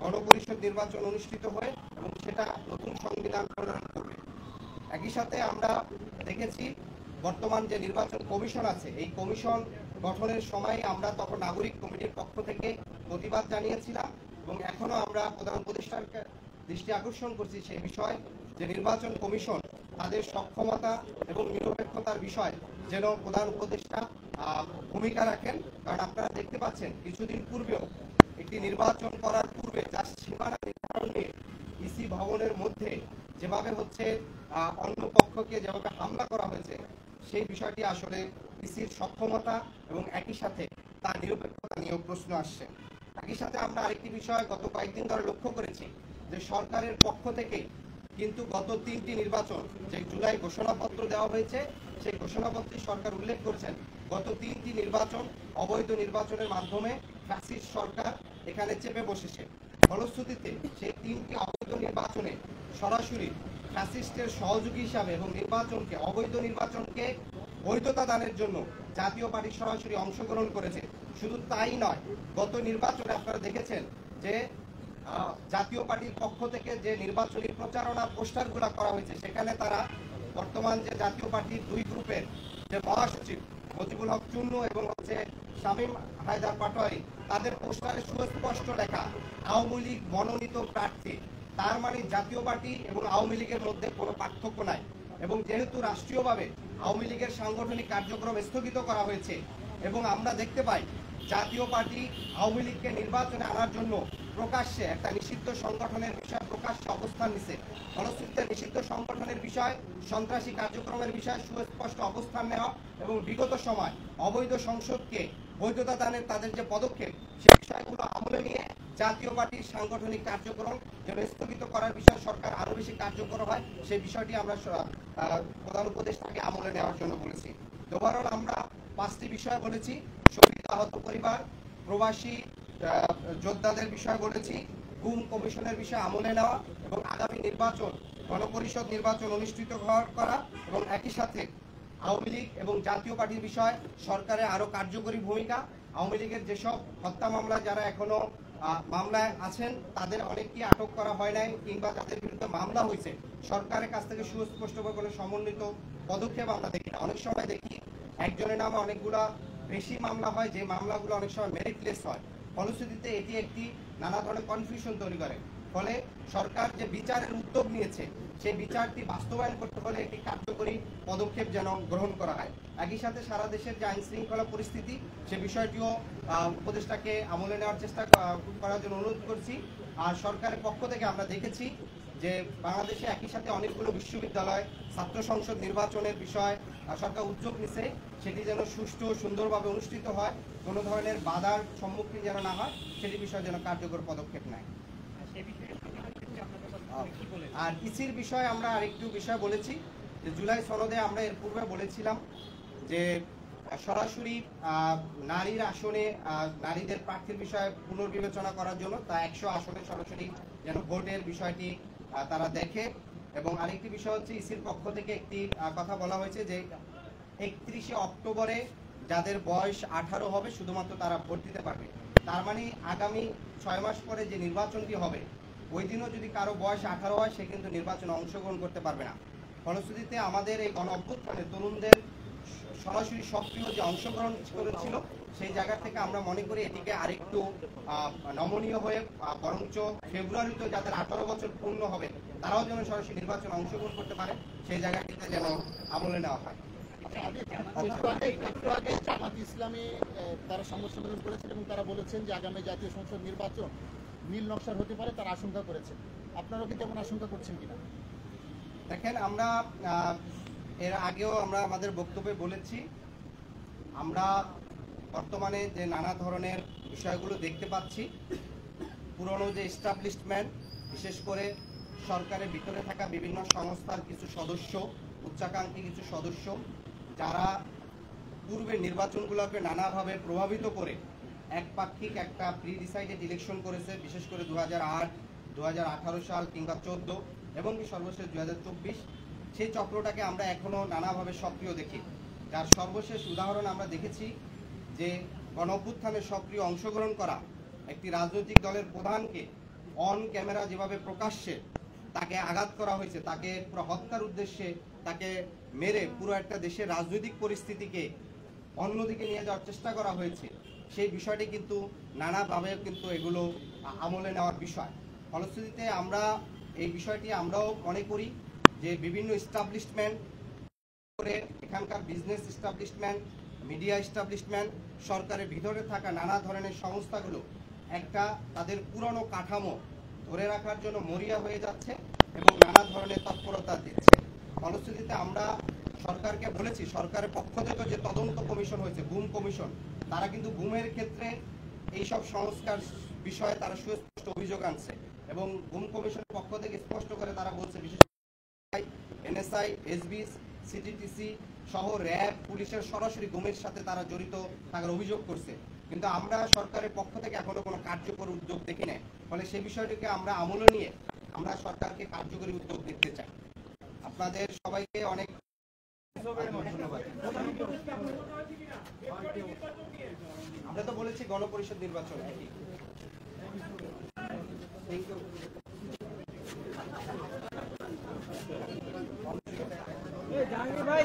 গণপরিষদ নির্বাচন অনুষ্ঠিত হয় এবং সেটা নতুন সংবিধান প্রণয়ন করবে। একই সাথে আমরা দেখেছি বর্তমান যে নির্বাচন কমিশন আছে, এই কমিশন গঠনের সময় আমরা তখন নাগরিক কমিটির পক্ষ থেকে প্রতিবাদ জানিয়েছিলাম এবং এখনো আমরা প্রধান উপদেষ্টার দৃষ্টি আকর্ষণ করছি সেই বিষয় যে নির্বাচন কমিশন তাদের সক্ষমতা এবং নিরপেক্ষতার বিষয় যেন প্রধান উপদেষ্টা ভূমিকা রাখেন। কারণ আপনারা দেখতে পাচ্ছেন কিছুদিন পূর্বেও একটি নির্বাচন করার পূর্বে যার সীমানা নির্ধারণ নিয়ে ইসি ভবনের মধ্যে যেভাবে হচ্ছে অন্য পক্ষকে যেভাবে হামলা করা হয়েছে, সেই বিষয়টি আসলে ইসির সক্ষমতা এবং একই সাথে তার নিরপেক্ষতা নিয়েও প্রশ্ন আসছে। একই সাথে আমরা আরেকটি বিষয় গত কয়েকদিন ধরে লক্ষ্য করেছি যে সরকারের পক্ষ থেকে কিন্তু গত 3টি নির্বাচন যে জুলাই ঘোষণাপত্র দেওয়া হয়েছে, সেই ঘোষণাপত্রে সরকার উল্লেখ করছেন গত 3টি নির্বাচন অবৈধ নির্বাচনের মাধ্যমে ফ্যাসিস্ট সরকার এখানে চেপে বসেছে। ফলশ্রুতিতে সেই 3টি অবৈধ নির্বাচনে সরাসরি ফ্যাসিস্টের সহযোগী হিসাবে এবং অবৈধ নির্বাচনকে বৈধতা দানের জন্য জাতীয় পার্টি সরাসরি অংশগ্রহণ করেছে। শুধু তাই নয়, গত নির্বাচনে আপনারা দেখেছেন যে জাতীয় পার্টির পক্ষ থেকে যে নির্বাচনী প্রচারণা পোস্টারগুলো করা হয়েছে, সেখানে তারা বর্তমান যে জাতীয় পার্টির 2 গ্রুপের যে মহাসচিব মজিবুল হক চুন্নু এবং হচ্ছে শামীম হায়দার পাটোয়ারি, তাদের পোস্টারে সুস্পষ্ট লেখা আওয়ামী লীগ মনোনীত প্রার্থী। তার মানে জাতীয় পার্টি এবং আওয়ামী লীগের মধ্যে কোনো পার্থক্য নাই। এবং যেহেতু রাষ্ট্রীয়ভাবে আওয়ামী লীগের সাংগঠনিক কার্যক্রম স্থগিত করা হয়েছে এবং আমরা দেখতে পাই জাতীয় পার্টি আওয়ামী লীগকে নির্বাচনে আনার জন্য প্রকাশ্যে একটা নিষিদ্ধ সংগঠনের বিষয় প্রকাশ্যে অবস্থান নিছে। ফলশ্রুতিতে নিষিদ্ধ সংগঠনের বিষয়, সন্ত্রাসী কার্যক্রমের বিষয়ে সুস্পষ্ট অবস্থান নেওয়া এবং বিগত সময় অবৈধ সংসদকে বৈধতা দানের তাদের যে পদক্ষেপ, সেই বিষয়গুলো আমলে নিয়ে জাতীয় পার্টির সাংগঠনিক কার্যক্রম যেন স্থগিত করার বিষয়ে সরকার আরো বেশি কার্যকর হয়, সেই বিষয়টি আমরা প্রধান উপদেষ্টাকে আমলে নেওয়ার জন্য বলেছি। ওভারঅল আমরা 5টি বিষয় বলেছি: শহীদ আহত পরিবার, প্রবাসী যোদ্ধাদের বিষয় বলেছি, গুম কমিশনের বিষয় আমলে নেওয়া এবং আগামী নির্বাচন গণপরিষদ নির্বাচন অনুষ্ঠিত করা এবং একই সাথে আওয়ামী লীগ এবং জাতীয় পার্টির বিষয় সরকারের আরো কার্যকরী ভূমিকা। আওয়ামী লীগের যেসব হত্যা মামলা যারা এখনো মামলায় আছেন তাদের অনেককে আটক করা হয় নাই কিংবা তাদের বিরুদ্ধে মামলা হয়েছে, সরকারের কাছ থেকে সুস্পষ্টভাবে কোনো সমন্বিত পদক্ষেপ আমরা দেখি না। অনেক সময় দেখি একজনের নামে অনেকগুলা বেশি মামলা হয়, যে মামলাগুলো অনেক সময় মেরিটলেস হয়। ফলশ্রুতিতে এটি একটি নানা ধরনের কনফিউশন তৈরি করে। ফলে সরকার যে বিচারের উদ্যোগ নিয়েছে, সেই বিচারটি বাস্তবায়ন করতে হলে একটি কার্যকরী পদক্ষেপ যেন গ্রহণ করা হয়। একই সাথে সারা দেশের যে আইন শৃঙ্খলা পরিস্থিতি, সে বিষয়টিও উপদেষ্টাকে আমলে নেওয়ার চেষ্টা করার জন্য অনুরোধ করছি। আর সরকারের পক্ষ থেকে আমরা দেখেছি যে বাংলাদেশে একই সাথে অনেকগুলো বিশ্ববিদ্যালয় ছাত্র সংসদ নির্বাচনের বিষয় সরকার উদ্যোগ নিছে, সেটি যেন সুষ্ঠু সুন্দরভাবে অনুষ্ঠিত হয়, কোনো ধরনের বাধার সম্মুখীন যেন না হয়, সেটি বিষয়ে যেন কার্যকর পদক্ষেপ নেয়। আর ইসির বিষয়ে আমরা আরেকটু বিষয় বলেছি যে জুলাই সনদে আমরা এর পূর্বে বলেছিলাম যে সরাসরি নারীর আসনে নারীদের প্রার্থীর বিষয়ে পুনর্বিবেচনা করার জন্য তা 100 আসনে সরাসরি যেন ভোটের বিষয়টি তারা দেখে। এবং আরেকটি বিষয় হচ্ছে ইসির পক্ষ থেকে একটি কথা বলা হয়েছে যে 31শে অক্টোবরে যাদের বয়স 18 হবে শুধুমাত্র তারা ভোট দিতে পারবে। তার মানে আগামী 6 মাস পরে যে নির্বাচনটি হবে, ওই দিনও যদি কারো বয়স 18 হয়, সে কিন্তু নির্বাচনে অংশগ্রহণ করতে পারবে না। ফলশ্রুতিতে আমাদের এই গণ অভ্যুত্থানে তরুণদের সরাসরি সক্রিয় যে অংশগ্রহণ করেছিল, সেই জায়গা থেকে আমরা মনে করি এটিকে আরেকটু নমনীয় হয়ে বরঞ্চ ফেব্রুয়ারিতে যাদের 18 বছর পূর্ণ হবে তারাও যেন সরাসরি নির্বাচনে অংশগ্রহণ করতে পারে, সেই জায়গাটিতে যেন আমলে নেওয়া হয়। একটু আগে জামাত ইসলামী তারা সংবাদ সম্মেলন করেছেন এবং তারা বলেছেন যে আগামী জাতীয় সংসদ নির্বাচন নীল নকশার হতে পারে, তার আশঙ্কা করেছেন। আপনারাও কি তেমন আশঙ্কা করছেন কিনা? দেখেন, আমরা এর আগেও আমরা আমাদের বক্তব্যে বলেছি, আমরা বর্তমানে যে নানা ধরনের বিষয়গুলো দেখতে পাচ্ছি, পুরনো যে এস্টাবলিশমেন্ট, বিশেষ করে সরকারের ভিতরে থাকা বিভিন্ন সংস্থার কিছু সদস্য, উচ্চাকাঙ্ক্ষী কিছু সদস্য, যারা পূর্বের নির্বাচনগুলোকে নানাভাবে প্রভাবিত করে একপাক্ষিক একটা প্রি ডিসাইডেড ইলেকশন করেছে, বিশেষ করে 2008, 2018 সাল কিংবা 14 এবং সর্বশেষ 2024, সেই চক্রটাকে আমরা এখনো নানাভাবে সক্রিয় দেখি। যার সর্বশেষ উদাহরণ আমরা দেখেছি যে গণ অভ্যুত্থানে সক্রিয় অংশগ্রহণ করা একটি রাজনৈতিক দলের প্রধানকে অন ক্যামেরা যেভাবে প্রকাশ্যে তাকে আঘাত করা হয়েছে, তাকে পুরো হত্যার উদ্দেশ্যে তাকে মেরে পুরো একটা দেশের রাজনৈতিক পরিস্থিতিকে অন্যদিকে নিয়ে যাওয়ার চেষ্টা করা হয়েছে, সেই বিষয়টি কিন্তু নানাভাবে কিন্তু এগুলো আমলে নেওয়ার বিষয়। ফলশ্রুতিতে আমরা এই বিষয়টি আমরাও মনে করি যে বিভিন্ন এস্টাবলিশমেন্ট করে এখানকার বিজনেস এস্টাবলিশমেন্ট, মিডিয়া এস্টাবলিশমেন্ট, সরকারের ভিতরে থাকা নানা ধরনের সংস্থাগুলো একটা তাদের পুরনো কাঠামো ধরে রাখার জন্য মরিয়া হয়ে যাচ্ছে এবং নানা ধরনের তৎপরতা দিচ্ছে। ফলশ্রুতিতে আমরা সরকারকে বলেছি, সরকারের পক্ষ থেকে যে তদন্ত কমিশন হয়েছে, গুম কমিশন, তারা কিন্তু গুমের ক্ষেত্রে এইসব সংস্কার বিষয়ে তারা সুস্পষ্ট অভিযোগ আনছে এবং গুম কমিশনের পক্ষ থেকে স্পষ্ট করে তারা বলছে বিশেষ এনএসআই, এসবিএস, সিটিটিসি সহ র্যাব, পুলিশের সরাসরি গুমের সাথে তারা জড়িত থাকার অভিযোগ করছে, কিন্তু আমরা সরকারের পক্ষ থেকে এখনো কোনো কার্যকর উদ্যোগ দেখি নাই। ফলে সেই বিষয়টিকে আমরা আমলে নিয়ে আমরা সরকারকে কার্যকরী উদ্যোগ দেখতে চাই। আপনাদের সবাইকে অনেক ধন্যবাদ। আমরা তো বলেছি গণপরিষদ নির্বাচন একই। জাহাঙ্গীর ভাই